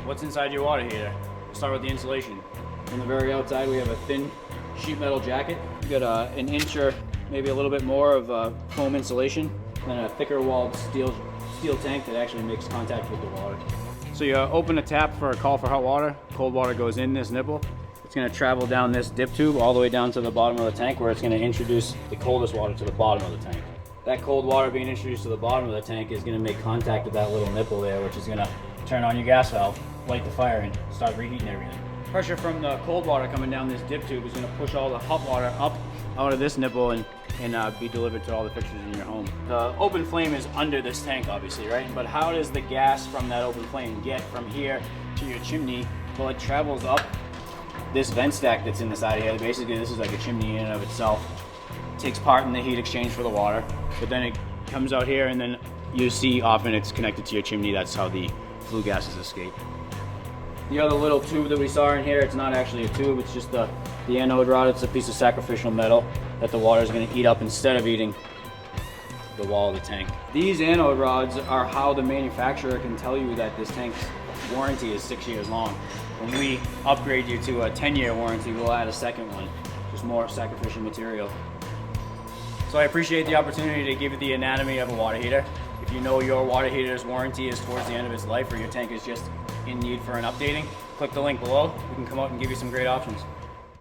what's inside your water heater? We'll start with the insulation. On the very outside, we have a thin sheet metal jacket. We've got an inch or maybe a little bit more of foam insulation, and a thicker walled steel tank that actually makes contact with the water. So you open a tap for a call for hot water. Cold water goes in this nipple. It's going to travel down this dip tube all the way down to the bottom of the tank, where it's going to introduce the coldest water to the bottom of the tank. That cold water being introduced to the bottom of the tank is going to make contact with that little nipple there, which is going to turn on your gas valve, light the fire, and start reheating everything. Pressure from the cold water coming down this dip tube is going to push all the hot water up out of this nipple and be delivered to all the fixtures in your home. The open flame is under this tank, obviously, right? But how does the gas from that open flame get from here to your chimney? Well, it travels up this vent stack that's in the side here. Basically, this is like a chimney in and of itself. It takes part in the heat exchange for the water, but then it comes out here, and then you see often it's connected to your chimney. That's how the flue gases escape. The other little tube that we saw in here, it's not actually a tube, it's just the anode rod. It's a piece of sacrificial metal that the water is going to eat up instead of eating the wall of the tank. These anode rods are how the manufacturer can tell you that this tank's warranty is 6 years long. When we upgrade you to a 10-year warranty, we'll add a second one, just more sacrificial material. So I appreciate the opportunity to give you the anatomy of a water heater. If you know your water heater's warranty is towards the end of its life, or your tank is just in need for an updating, click the link below. We can come out and give you some great options.